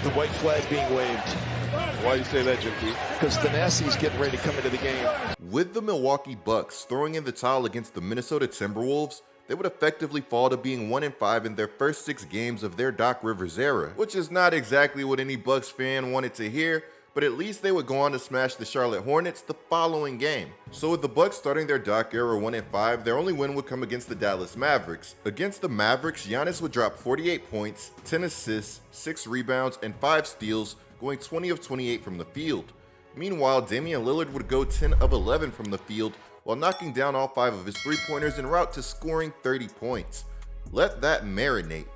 the white flag being waved. Why do you say that, Jim P? Because Thanasi's getting ready to come into the game. With the Milwaukee Bucks throwing in the towel against the Minnesota Timberwolves, they would effectively fall to being 1-5 in their first 6 games of their Doc Rivers era, which is not exactly what any Bucks fan wanted to hear, but at least they would go on to smash the Charlotte Hornets the following game. So with the Bucks starting their Doc era 1-5, their only win would come against the Dallas Mavericks. Against the Mavericks, Giannis would drop 48 points, 10 assists, 6 rebounds, and 5 steals, going 20 of 28 from the field. Meanwhile, Damian Lillard would go 10 of 11 from the field, while knocking down all 5 of his 3-pointers en route to scoring 30 points. Let that marinate.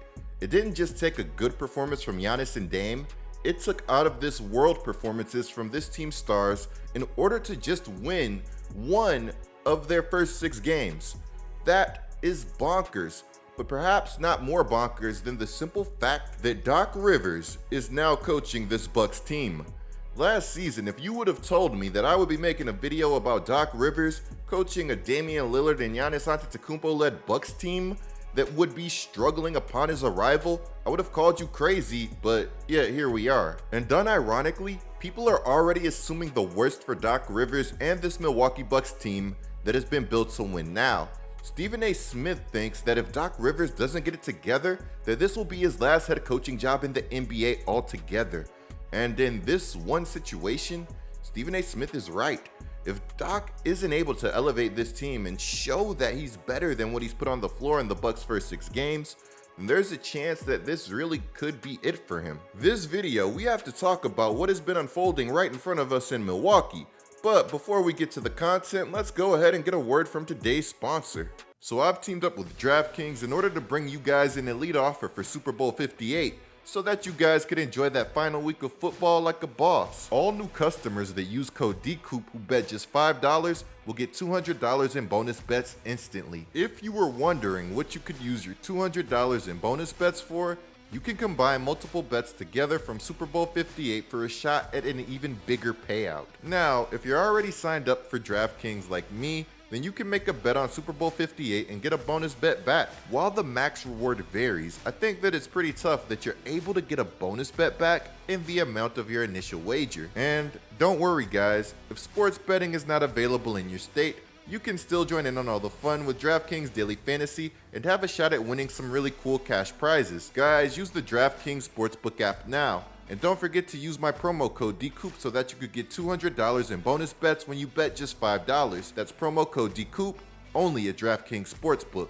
It didn't just take a good performance from Giannis and Dame, it took out of this world performances from this team's stars in order to just win 1 of their first 6 games. That is bonkers, but perhaps not more bonkers than the simple fact that Doc Rivers is now coaching this Bucks team. Last season, if you would have told me that I would be making a video about Doc Rivers coaching a Damian Lillard and Giannis Antetokounmpo-led Bucks team that would be struggling upon his arrival, I would have called you crazy, but yeah, here we are. And done ironically, people are already assuming the worst for Doc Rivers and this Milwaukee Bucks team that has been built to win now. Stephen A. Smith thinks that if Doc Rivers doesn't get it together, that this will be his last head coaching job in the NBA altogether. And in this one situation, Stephen A. Smith is right. If Doc isn't able to elevate this team and show that he's better than what he's put on the floor in the Bucks' first 6 games, then there's a chance that this really could be it for him. This video, we have to talk about what has been unfolding right in front of us in Milwaukee. But before we get to the content, let's go ahead and get a word from today's sponsor. So I've teamed up with DraftKings in order to bring you guys an elite offer for Super Bowl 58. So that you guys could enjoy that final week of football like a boss. All new customers that use code GETLIKECOOP who bet just $5 will get $200 in bonus bets instantly. If you were wondering what you could use your $200 in bonus bets for, you can combine multiple bets together from Super Bowl 58 for a shot at an even bigger payout. Now, if you're already signed up for DraftKings like me, then you can make a bet on Super Bowl 58 and get a bonus bet back. While the max reward varies, I think that it's pretty tough that you're able to get a bonus bet back in the amount of your initial wager. And don't worry guys, if sports betting is not available in your state, you can still join in on all the fun with DraftKings Daily Fantasy and have a shot at winning some really cool cash prizes. Guys, use the DraftKings Sportsbook app now. And don't forget to use my promo code DCOOP so that you could get $200 in bonus bets when you bet just $5. That's promo code DCOOP, only at DraftKings Sportsbook.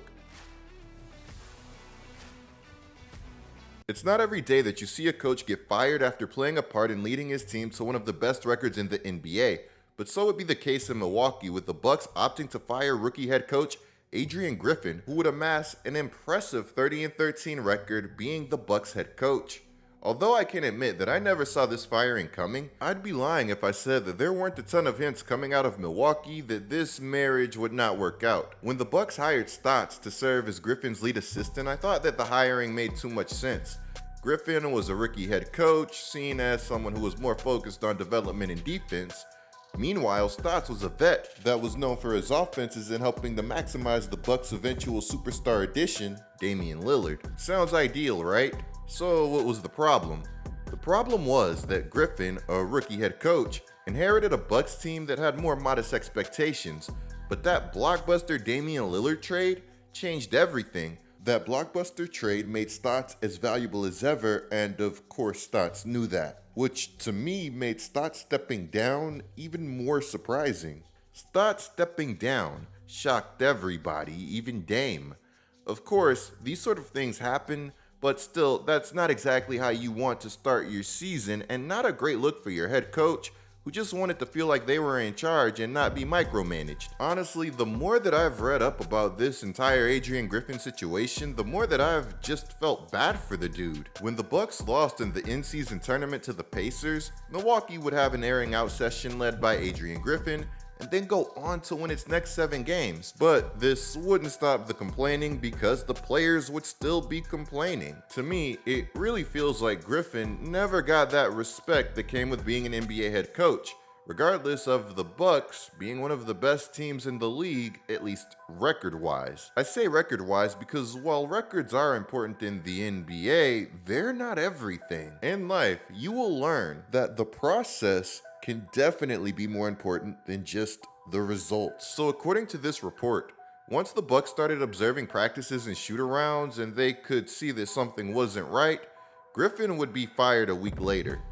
It's not every day that you see a coach get fired after playing a part in leading his team to one of the best records in the NBA, but so would be the case in Milwaukee with the Bucks opting to fire rookie head coach Adrien Griffin, who would amass an impressive 30-13 record being the Bucks head coach. Although I can admit that I never saw this firing coming, I'd be lying if I said that there weren't a ton of hints coming out of Milwaukee that this marriage would not work out. When the Bucks hired Stotts to serve as Griffin's lead assistant, I thought that the hiring made too much sense. Griffin was a rookie head coach, seen as someone who was more focused on development and defense. Meanwhile, Stotts was a vet that was known for his offenses and helping to maximize the Bucks' eventual superstar addition, Damian Lillard. Sounds ideal, right? So what was the problem? The problem was that Griffin, a rookie head coach, inherited a Bucks team that had more modest expectations, but that blockbuster Damian Lillard trade changed everything. That blockbuster trade made Stotts as valuable as ever, and of course Stotts knew that, which to me made Stotts stepping down even more surprising. Stotts stepping down shocked everybody, even Dame. Of course, these sort of things happen, but still, that's not exactly how you want to start your season, and not a great look for your head coach, who just wanted to feel like they were in charge and not be micromanaged. Honestly, the more that I've read up about this entire Adrien Griffin situation, the more that I've just felt bad for the dude. When the Bucks lost in the in-season tournament to the Pacers, Milwaukee would have an airing out session led by Adrien Griffin, and then go on to win its next 7 games. But this wouldn't stop the complaining because the players would still be complaining. To me, it really feels like Griffin never got that respect that came with being an NBA head coach. regardless of the Bucks being one of the best teams in the league, at least record-wise. I say record-wise because while records are important in the NBA, they're not everything. In life, you will learn that the process can definitely be more important than just the results. So according to this report, once the Bucks started observing practices and shoot-arounds and they could see that something wasn't right, Griffin would be fired a week later.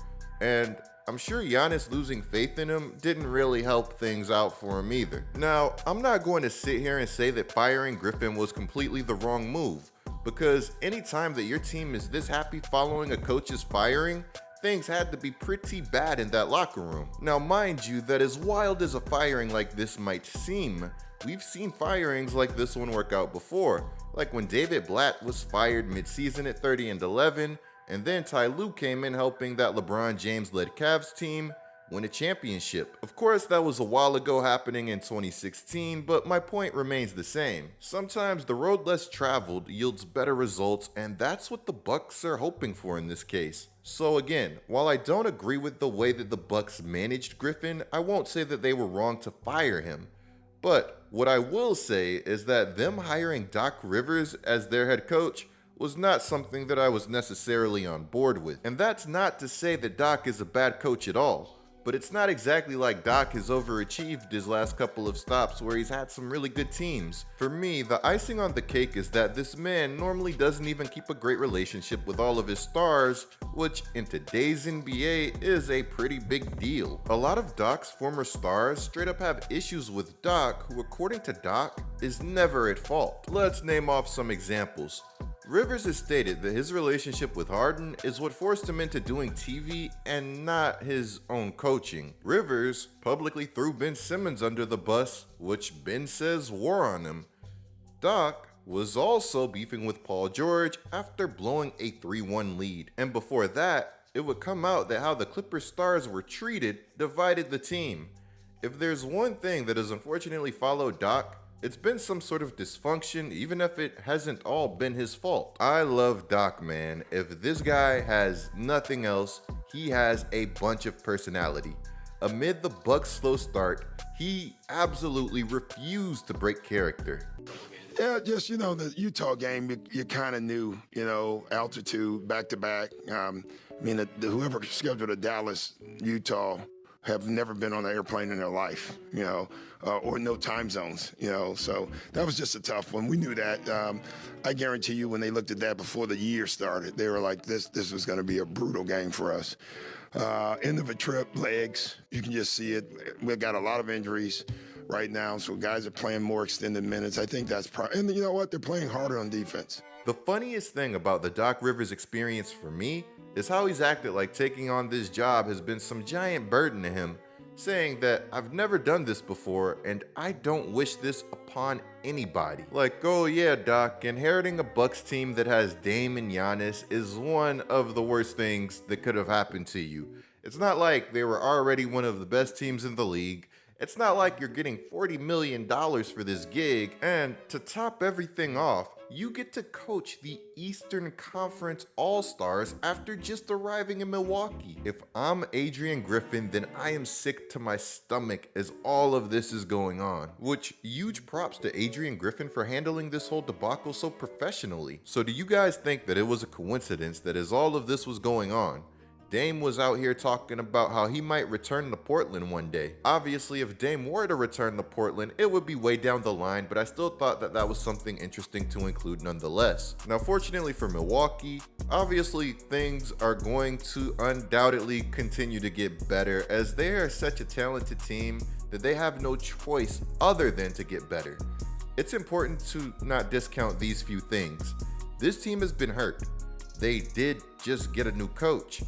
And I'm sure Giannis losing faith in him didn't really help things out for him either. Now, I'm not going to sit here and say that firing Griffin was completely the wrong move, because anytime that your team is this happy following a coach's firing, things had to be pretty bad in that locker room. Now, mind you, that as wild as a firing like this might seem, we've seen firings like this one work out before, like when David Blatt was fired mid-season at 30-11, and then Ty Lue came in helping that LeBron James-led Cavs team win a championship. Of course, that was a while ago, happening in 2016, but my point remains the same. Sometimes the road less traveled yields better results, and that's what the Bucks are hoping for in this case. So again, while I don't agree with the way that the Bucks managed Griffin, I won't say that they were wrong to fire him. But what I will say is that them hiring Doc Rivers as their head coach was not something that I was necessarily on board with. And that's not to say that Doc is a bad coach at all, but it's not exactly like Doc has overachieved his last couple of stops where he's had some really good teams. For me, the icing on the cake is that this man normally doesn't even keep a great relationship with all of his stars, which in today's NBA is a pretty big deal. A lot of Doc's former stars straight up have issues with Doc, who according to Doc is never at fault. Let's name off some examples. Rivers has stated that his relationship with Harden is what forced him into doing TV and not his own coaching. Rivers publicly threw Ben Simmons under the bus, which Ben says wore on him. Doc was also beefing with Paul George after blowing a 3-1 lead. And before that, it would come out that how the Clippers stars were treated divided the team. If there's one thing that has unfortunately followed Doc, it's been some sort of dysfunction, even if it hasn't all been his fault. I love Doc, man. If this guy has nothing else, he has a bunch of personality. Amid the Bucks' slow start, he absolutely refused to break character. Yeah, just, the Utah game, you kind of knew, altitude, back-to-back. Whoever scheduled a Dallas, Utah, have never been on an airplane in their life, or no time zones, so that was just a tough one. We knew that. I guarantee you when they looked at that before the year started, they were like, this was going to be a brutal game for us. End of a trip, legs, you can just see it. We've got a lot of injuries right now, so guys are playing more extended minutes. I think that's and you know what? They're playing harder on defense. The funniest thing about the Doc Rivers experience for me is how he's acted like taking on this job has been some giant burden to him, saying that I've never done this before and I don't wish this upon anybody. Like, oh yeah, Doc, inheriting a Bucks team that has Dame and Giannis is one of the worst things that could have happened to you. It's not like they were already one of the best teams in the league. It's not like you're getting $40 million for this gig, and to top everything off, you get to coach the Eastern Conference All-Stars after just arriving in Milwaukee. If I'm Adrien Griffin, then I am sick to my stomach as all of this is going on. Which, huge props to Adrien Griffin for handling this whole debacle so professionally. So do you guys think that it was a coincidence that as all of this was going on, Dame was out here talking about how he might return to Portland one day? Obviously, if Dame were to return to Portland, it would be way down the line, but I still thought that that was something interesting to include nonetheless. Now, fortunately for Milwaukee, obviously things are going to undoubtedly continue to get better as they are such a talented team that they have no choice other than to get better. It's important to not discount these few things. This team has been hurt. They did just get a new coach.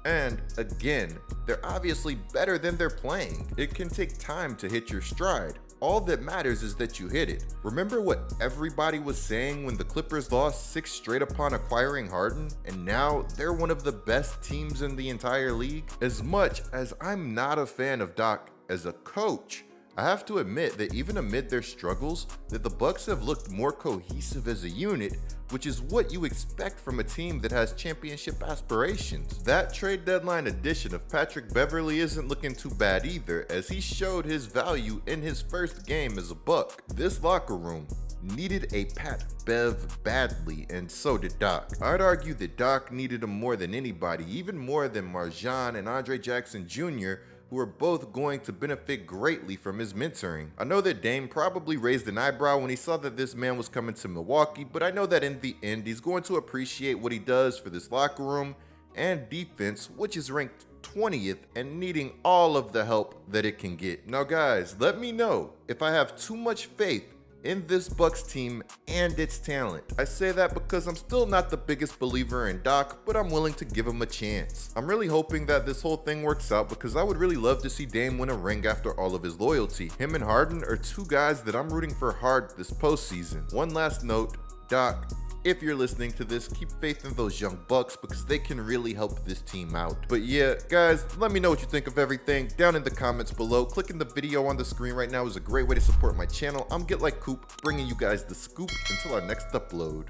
And again, they're obviously better than they're playing. It can take time to hit your stride. All that matters is that you hit it. Remember what everybody was saying when the Clippers lost 6 straight upon acquiring Harden, and now they're one of the best teams in the entire league? As much as I'm not a fan of Doc as a coach, I have to admit that even amid their struggles, that the Bucks have looked more cohesive as a unit, which is what you expect from a team that has championship aspirations. That trade deadline addition of Patrick Beverley isn't looking too bad either, as he showed his value in his first game as a Buck. This locker room needed a Pat Bev badly, and so did Doc. I'd argue that Doc needed him more than anybody, even more than Marjan and Andre Jackson Jr., who are both going to benefit greatly from his mentoring. I know that Dame probably raised an eyebrow when he saw that this man was coming to Milwaukee, but I know that in the end, he's going to appreciate what he does for this locker room and defense, which is ranked 20th and needing all of the help that it can get. Now guys, let me know if I have too much faith in this Bucks team and its talent. I say that because I'm still not the biggest believer in Doc, but I'm willing to give him a chance. I'm really hoping that this whole thing works out because I would really love to see Dame win a ring after all of his loyalty. Him and Harden are two guys that I'm rooting for hard this postseason. One last note, Doc, if you're listening to this, keep faith in those young Bucks because they can really help this team out. But yeah, guys, let me know what you think of everything down in the comments below. Clicking the video on the screen right now is a great way to support my channel. I'm GetLikeCoop, bringing you guys the scoop until our next upload.